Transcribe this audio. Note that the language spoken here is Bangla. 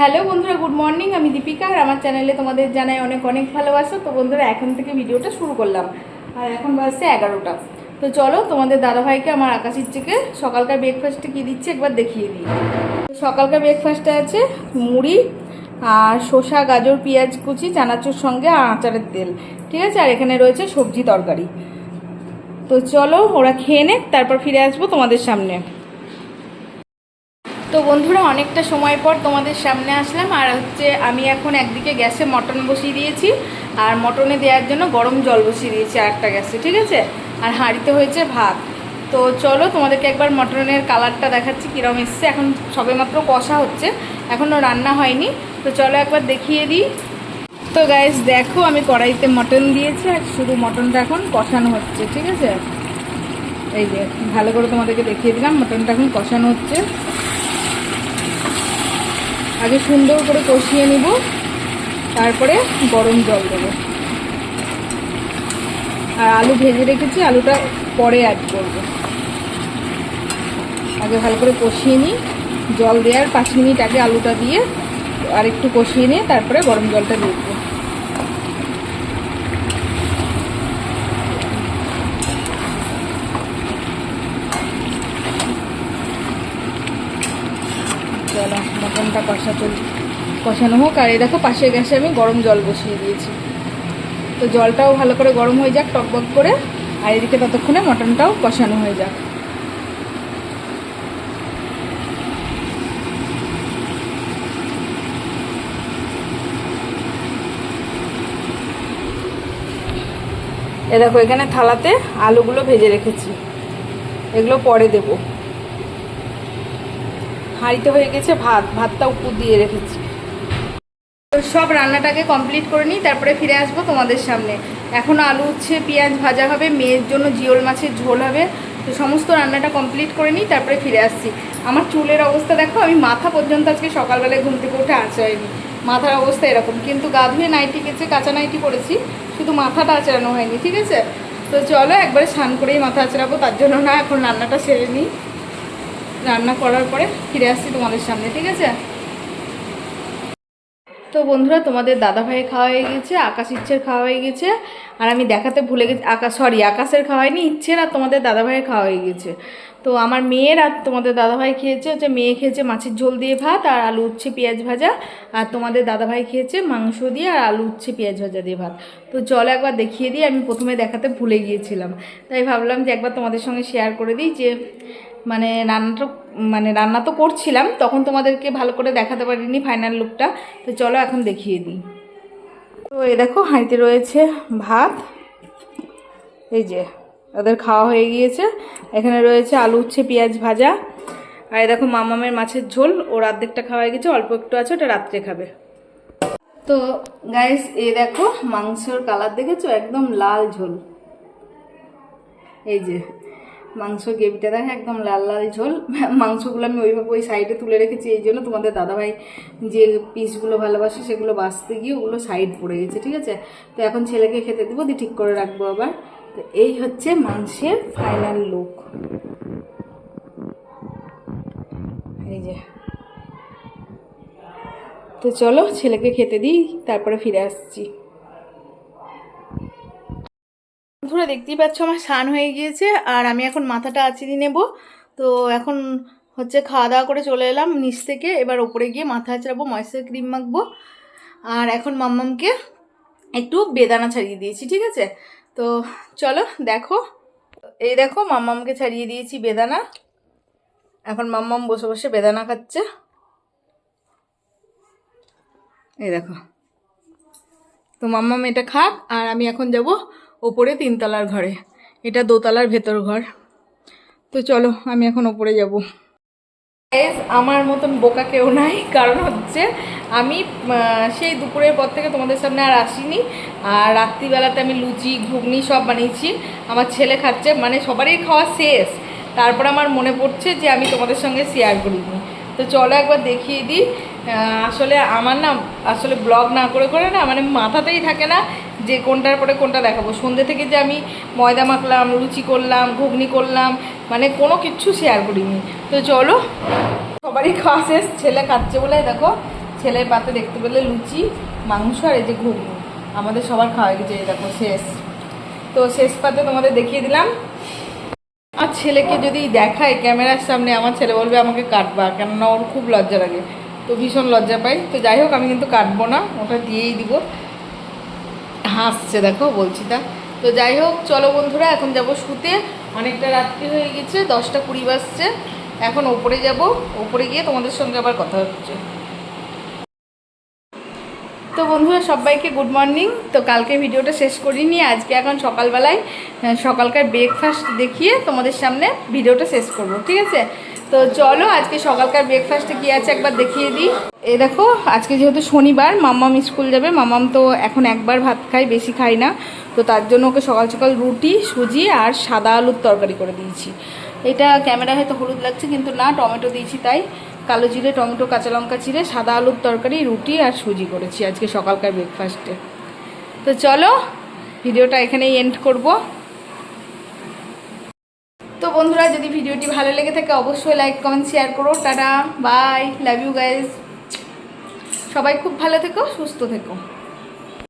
হ্যালো বন্ধুরা, গুড মর্নিং। আমি দীপিকা আর আমার চ্যানেলে তোমাদের জানাই অনেক অনেক ভালোবাসা। তো বন্ধুরা, এখন থেকে ভিডিওটা শুরু করলাম আর এখন বাজছে 11টা। তো চলো তোমাদের দাদাভাইকে আমার আকাশিচ্ছিকে সকালকার ব্রেকফাস্টে কী দিচ্ছে একবার দেখিয়ে দিই। সকালকার ব্রেকফাস্টে আছে মুড়ি আর শসা, গাজর, পেঁয়াজ কুচি, চানাচুর সঙ্গে আচারের তেল, ঠিক আছে। আর এখানে রয়েছে সবজি তরকারি। তো চলো ওরা খেয়ে নে, তারপর ফিরে আসবো তোমাদের সামনে। তো বন্ধুরা, অনেকটা সময় পর তোমাদের সামনে আসলাম। আর আমি এখন একদিকে গ্যাসে মটন বসিয়ে দিয়েছি আর মটনে দেওয়ার জন্য গরম জল বসিয়ে দিয়েছি আরেকটা গ্যাসে, ঠিক আছে। আর হাঁড়িতে হয়েছে ভাত। তো চলো তোমাদেরকে একবার মটনের কালারটা দেখাচ্ছি কীরকম এসছে। এখন সবেমাত্র কষা হচ্ছে, এখনও রান্না হয়নি। তো চলো একবার দেখিয়ে দিই। তো গাইস দেখো, আমি কড়াইতে মটন দিয়েছি আর শুধু মটনটা এখন কষানো হচ্ছে, ঠিক আছে। এই যে ভালো করে তোমাদেরকে দেখিয়ে দিলাম, মটনটা এখন কষানো হচ্ছে। আগে সুন্দর করে কষিয়ে নিব, তারপরে গরম জল দেবো। আর আলু ভেজে রেখেছি, আলুটা পরে অ্যাড করব। আগে ভালো করে কষিয়ে নিই, জল দেওয়ার 5 মিনিট আগে আলুটা দিয়ে আর একটু কষিয়ে নিয়ে তারপরে গরম জলটা দিয়ে দেবো। চলো মটনটা কষানো হোক। আর এই দেখো পাশের গ্যাসে আমি গরম জল বসিয়ে দিয়েছি। তো জলটাও ভালো করে গরম হয়ে যাক টকবক করে, আর এদিকে ততক্ষণে মটনটাও কষানো হয়ে যাক। এ দেখো এখানে থালাতে আলুগুলো ভেজে রেখেছি, এগুলো পরে দেব। হাঁড়িতে হয়ে গেছে ভাতটা উপর দিয়ে রেখেছি। তো সব রান্নাটাকে কমপ্লিট করে নিই, তারপরে ফিরে আসবো তোমাদের সামনে। এখনও আলু উচ্ছে, পেঁয়াজ ভাজা হবে, মেয়ের জন্য জিওল মাছের ঝোল হবে। তো সমস্ত রান্নাটা কমপ্লিট করে নিই, তারপরে ফিরে আসছি। আমার চুলের অবস্থা দেখো, আমি মাথা পর্যন্ত আজকে সকালবেলায় ঘুম থেকে উঠে আঁচড়াইনি। মাথার অবস্থা এরকম, কিন্তু গা ধুয়ে নাইটি গেছে, কাঁচা নাইটি পরেছি, শুধু মাথাটা আঁচড়ানো হয়নি, ঠিক আছে। তো চলো একবারে স্নান করেই মাথা আঁচড়াবো, তার জন্য না, এখন রান্নাটা সেরে নিই। রান্না করার পরে ফিরে আসছি তোমাদের সামনে, ঠিক আছে। তো বন্ধুরা, তোমাদের দাদাভাইয়ের খাওয়া হয়ে গেছে, আকাশ ইচ্ছের খাওয়া হয়ে গেছে। আর আমি দেখাতে ভুলে গেছি, আকাশের খাওয়া হয়নি, ইচ্ছের আর তোমাদের দাদাভাইয়ের খাওয়া হয়ে গেছে। তো আমার মেয়ের আর তোমাদের দাদাভাই খেয়েছে মেয়ে খেয়েছে মাছের ঝোল দিয়ে ভাত আর আলু উচ্ছে পেঁয়াজ ভাজা, আর তোমাদের দাদাভাই খেয়েছে মাংস দিয়ে আর আলু উচ্ছে পেঁয়াজ ভাজা দিয়ে ভাত। তো চলো একবার দেখিয়ে দিই, আমি প্রথমে দেখাতে ভুলে গিয়েছিলাম, তাই ভাবলাম যে একবার তোমাদের সঙ্গে শেয়ার করে দিই যে রান্না তো করছিলাম, তখন তোমাদেরকে ভালো করে দেখাতে পারিনি ফাইনাল লুকটা। তো চলো এখন দেখিয়ে দিই। তো এই দেখো হাঁড়িতে রয়েছে ভাত, এই যে ওদের খাওয়া হয়ে গিয়েছে। এখানে রয়েছে আলু উচ্ছে পেঁয়াজ ভাজা, আর এই দেখো মামামের মাছের ঝোল, ওর অর্ধেকটা খাওয়া হয়ে গেছে, অল্প একটু আছে, ওটা রাত্রে খাবে। তো গাইস এই দেখো মাংসর কালার দেখেছো, একদম লাল ঝোল। এই যে মাংস গ্রেভিটা দেখে একদম লাল লাল ঝোল। মাংসগুলো আমি ওইভাবে ওই সাইডে তুলে রেখেছি, এই জন্য তোমাদের দাদাভাই যে পিসগুলো ভালোবাসে সেগুলো বাছতে গিয়ে ওগুলো সাইড পড়ে গেছে, ঠিক আছে। তো এখন ছেলেকে খেতে দেবো, দিয়ে ঠিক করে রাখবো আবার। তো এই হচ্ছে মাংসের ফাইনাল লুক, এই যে। তো চলো ছেলেকে খেতে দিই, তারপরে ফিরে আসছি। বন্ধুরা দেখতেই পাচ্ছ আমার স্নান হয়ে গিয়েছে, আর আমি এখন মাথাটা আঁচড়িয়ে নেব। তো এখন খাওয়া দাওয়া করে চলে এলাম নিচ থেকে, এবার ওপরে গিয়ে মাথা আঁচড়াবো, ময়েশ্চার ক্রিম মাখবো। আর এখন মাম্মামকে একটু বেদানা ছাড়িয়ে দিয়েছি, ঠিক আছে। তো চলো দেখো, এই দেখো মাম্মামকে ছাড়িয়ে দিয়েছি বেদানা। এখন মাম্মাম বসে বসে বেদানা খাচ্ছে, এই দেখো। তো মাম্মাম এটা খাক, আর আমি এখন যাব ওপরে 3 তলার ঘরে, এটা 2 তলার ভেতর ঘর। তো চলো আমি এখন ওপরে যাব। আমার মতন বোকা কেউ নাই, কারণ আমি সেই দুপুরের পর থেকে তোমাদের সামনে আর আসিনি। আর রাত্রিবেলাতে আমি লুচি ঘুগনি সব বানিয়েছি, আমার ছেলে খাচ্ছে, মানে সবারই খাওয়া শেষ। তারপর আমার মনে পড়ছে যে আমি তোমাদের সঙ্গে শেয়ার করিনি। তো চলো একবার দেখিয়ে দিই। আসলে আমার আসলে ব্লগ না করে করে মানে মাথাতেই থাকে না যে কোনটার পরে কোনটা দেখাবো। সন্ধ্যে থেকে যে আমি ময়দা মাখলাম, লুচি করলাম, ঘুগনি করলাম, মানে কোনো কিচ্ছু শেয়ার করিনি। তো চলো, সবারই খাওয়া শেষ, ছেলে খাচ্ছে বলে দেখো ছেলের পাতে দেখতে পেলে লুচি, মাংস আর এই যে ঘুগনি আমাদের সবার খাওয়া গেছে। এই দেখো শেষ, তো শেষ পাতে তোমাদের দেখিয়ে দিলাম। আমার ছেলেকে যদি দেখায় ক্যামেরার সামনে, আমার ছেলে বলবে আমাকে কাটবা, কেননা ওর খুব লজ্জা লাগে, তো ভীষণ লজ্জা পাই। তো যাই হোক, আমি কিন্তু কাটবো না, ওটা দিয়েই দিব। হাসছে দেখো, বলছি তা। তো যাই হোক, চলো বন্ধুরা, এখন যাব শুতে। অনেকটা রাত্রি হয়ে গেছে, 10টা 20 বাজছে। এখন ওপরে যাব, ওপরে গিয়ে তোমাদের সঙ্গে আবার কথা হচ্ছে। তো বন্ধুরা, সবাইকে গুড মর্নিং। তো কালকে ভিডিওটা শেষ করিনি, আজকে এখন সকালবেলায় সকালকার ব্রেকফাস্ট দেখিয়ে তোমাদের সামনে ভিডিওটা শেষ করব, ঠিক আছে? তো চলো আজকে সকালকার ব্রেকফাস্টে কী আছে একবার দেখিয়ে দিই। এই দেখো, আজকে যেহেতু শনিবার, মাম্মাম স্কুল যাবে। মাম্মাম তো এখন একবার ভাত খায়, বেশি খায় না। তো তার জন্য ওকে সকাল সকাল রুটি, সুজি আর সাদা আলুর তরকারি করে দিয়েছি। এটা ক্যামেরা হয়তো হলুদ লাগছে, কিন্তু না, টমেটো দিয়েছি তাই। কালো জিরে, টমেটো, কাঁচা লঙ্কা চিড়ে সাদা আলুর তরকারি, রুটি আর সুজি করেছি আজকে সকালকার ব্রেকফাস্টে। তো চলো ভিডিওটা এখানেই এন্ড করব। তো বন্ধুরা, যদি ভিডিওটি ভালো লেগে থাকে অবশ্যই লাইক, কমেন্ট, শেয়ার করো। Tata, bye, love you guys. সবাই খুব ভালো থেকো, সুস্থ থেকো।